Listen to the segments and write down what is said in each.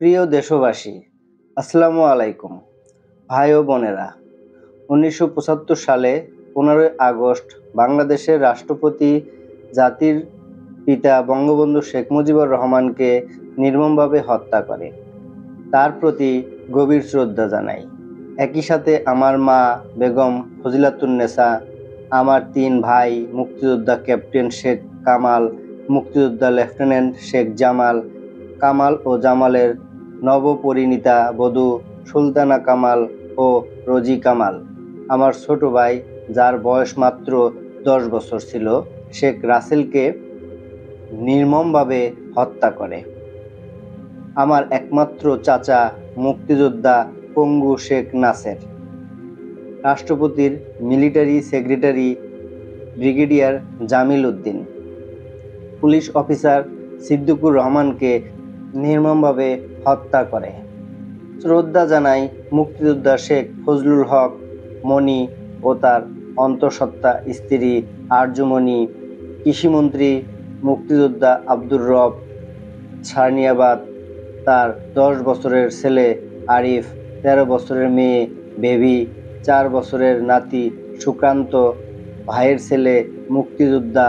প্রিয় দেশবাসী, আসসালামু আলাইকুম। ভাই ও বোনেরা, 1975 সালে 15ই আগস্ট বাংলাদেশের রাষ্ট্রপতি জাতির পিতা বঙ্গবন্ধু শেখ মুজিবুর রহমানকে নির্মমভাবে হত্যা করে। তার প্রতি গভীর শ্রদ্ধা জানাই। একই সাথে আমার মা বেগম ফজিলাতুন্নেসা, আমার 3 ভাই মুক্তিযোদ্ধা ক্যাপ্টেন শেখ কামাল, মুক্তিযোদ্ধা লেফটেন্যান্ট শেখ জামাল, কামাল ও জামালের নবপরিণীতা বধূ সুলতানা কামাল ও রোজি কামাল, আমার ছোট ভাই যার বয়স মাত্র 10 বছর ছিল, শেখ রাসেলকে নির্মমভাবে হত্যা করে। আমার একমাত্র চাচা মুক্তিযোদ্ধা পঙ্গু শেখ নাসের, রাষ্ট্রপতির military secretary brigadier Jamil Uddin, police officer Siddiqur রহমানকে নির্মমভাবে হত্যা করে। শ্রদ্ধা জানাই মুক্তিযোদ্ধা শেখ ফজলুল হক মনি ও তার অন্তঃসত্ত্বা স্ত্রী আরজুমনি, কৃষিমন্ত্রী মুক্তিযোদ্ধা আব্দুর রব সারনিয়াবাদ, তার 10 বছরের ছেলে আরিফ, 13 বছরের মেয়ে বেবি, 4 বছরের নাতি সুকান্ত, ভাইয়ের ছেলে মুক্তিযোদ্ধা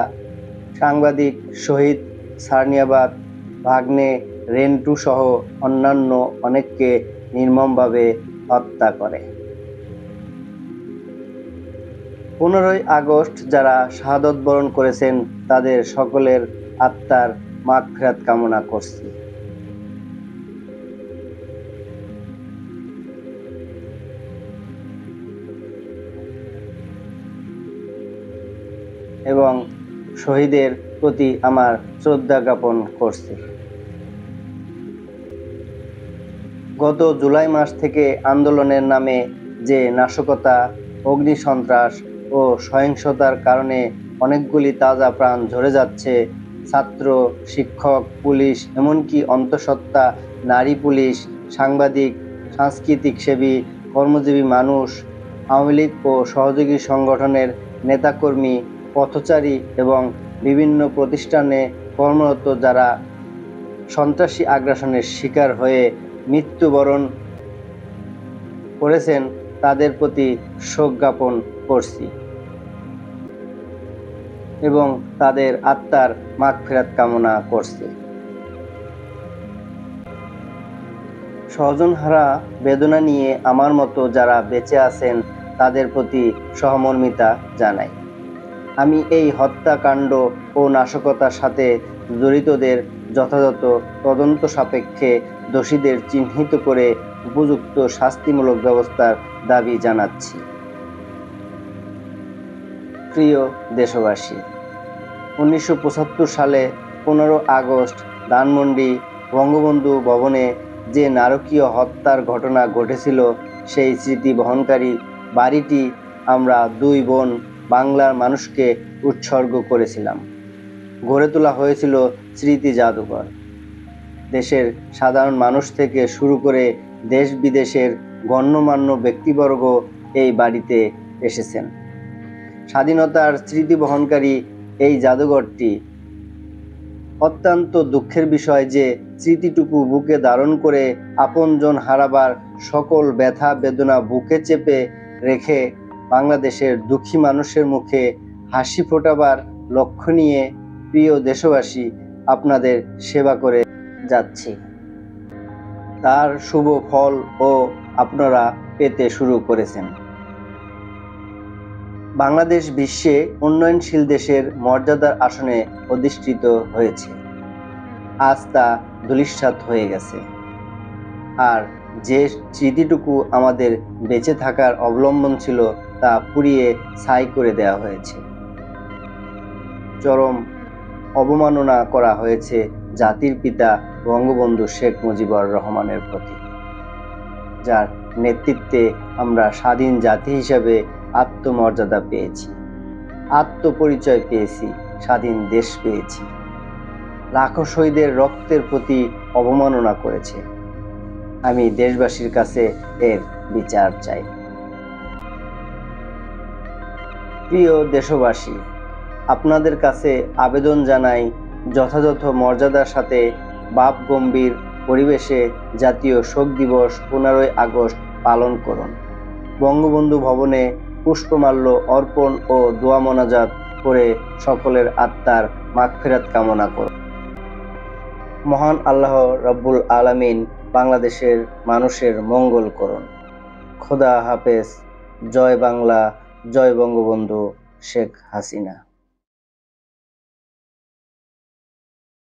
সাংবাদিক শহীদ সারনিয়াবাদ, ভাগ্নে রেন্টু সহ অন্যান্য অনেককে নির্মমভাবে হত্যা করে। 15ই আগস্ট যারা শাহাদত বরণ করেছেন তাদের সকলের আত্মার মাগফিরাত কামনা করছি। এবং শহীদের প্রতি আমার শ্রদ্ধা জ্ঞাপন করছি। গত জুলাই মাস থেকে আন্দোলনের নামে যে নাশকতা, অগ্নিসন্ত্রাস ও সহিংসতার কারণে অনেকগুলি তাজা প্রাণ ঝরে যাচ্ছে, ছাত্র, শিক্ষক, পুলিশ, এমনকি অন্তঃসত্ত্বা নারী পুলিশ, সাংবাদিক, সাংস্কৃতিক সেবী, কর্মজীবী মানুষ, আওয়ামী লীগ ও সহযোগী সংগঠনের নেতাকর্মী, পথচারী এবং বিভিন্ন প্রতিষ্ঠানে কর্মরত যারা সন্ত্রাসী আগ্রাসনের শিকার হয়ে মৃত্যুবরণ করেছেন তাদের প্রতি শোক জ্ঞাপন করছি এবং তাদের আত্মার মাগফিরাত কামনা করছি। স্বজনহারা বেদনা নিয়ে আমার মতো যারা বেঁচে আছেন তাদের প্রতি সহমর্মিতা জানাই। আমি এই হত্যাকাণ্ড ও নাশকতার সাথে জড়িতদের যথাযথ তদন্ত সাপেক্ষে দোষীদের চিহ্নিত করে উপযুক্ত শাস্তিমূলক ব্যবস্থার দাবি জানাচ্ছি। প্রিয় দেশবাসী, 1975 সালে 15 আগস্ট ধানমন্ডি বঙ্গবন্ধু ভবনে যে নারকীয় হত্যার ঘটনা ঘটেছিল, সেই স্মৃতি বহনকারী বাড়িটি আমরা 2 বোন বাংলার মানুষকে উৎসর্গ করেছিলাম। গড়ে তোলা হয়েছিল স্মৃতি জাদুঘর। দেশের সাধারণ মানুষ থেকে শুরু করে দেশ বিদেশের গণ্যমান্য ব্যক্তিবর্গ এই বাড়িতে এসেছেন। স্বাধীনতার স্মৃতি বহনকারী এই জাদুঘরটি অত্যন্ত দুঃখের বিষয় যে স্মৃতিটুকু বুকে ধারণ করে আপনজন হারাবার সকল ব্যথা বেদনা বুকে চেপে রেখে বাংলাদেশের দুঃখী মানুষের মুখে হাসি ফোটাবার লক্ষ্য নিয়ে প্রিয় দেশবাসী আপনাদের সেবা করে যাচ্ছি। তার শুভ ফল ও আপনারা পেতে শুরু করেছেন। বাংলাদেশ বিশ্বে উন্নয়নশীল দেশের মর্যাদার আসনে অধিষ্ঠিত হয়েছে। আজ তা ধূলিসাৎ হয়ে গেছে। আর যে স্মৃতিটুকু আমাদের বেঁচে থাকার অবলম্বন ছিল তা পুড়িয়ে ছাই করে দেওয়া হয়েছে। চরম অবমাননা করা হয়েছে জাতির পিতা বঙ্গবন্ধু শেখ মুজিবুর রহমানের প্রতি, যার নেতৃত্বে আমরা স্বাধীন জাতি হিসাবে আত্মমর্যাদা পেয়েছি, আত্মপরিচয় পেয়েছি, স্বাধীন দেশ পেয়েছি। লাখো শহীদের রক্তের প্রতি অবমাননা করেছে। আমি দেশবাসীর কাছে এর বিচার চাই। প্রিয় দেশবাসী, আপনাদের কাছে আবেদন জানাই যথাযথ মর্যাদার সাথে বাপ গম্ভীর পরিবেশে জাতীয় শোক দিবস 15ই আগস্ট পালন করুন। বঙ্গবন্ধু ভবনে পুষ্পমাল্য অর্পণ ও দোয়া মোনাজাত করে সকলের আত্মার মাগফিরাত কামনা করুন। মহান আল্লাহ রাব্বুল আলামিন বাংলাদেশের মানুষের মঙ্গল করুন। খোদা হাফেজ। জয় বাংলা, জয় বঙ্গবন্ধু শেখ হাসিনা।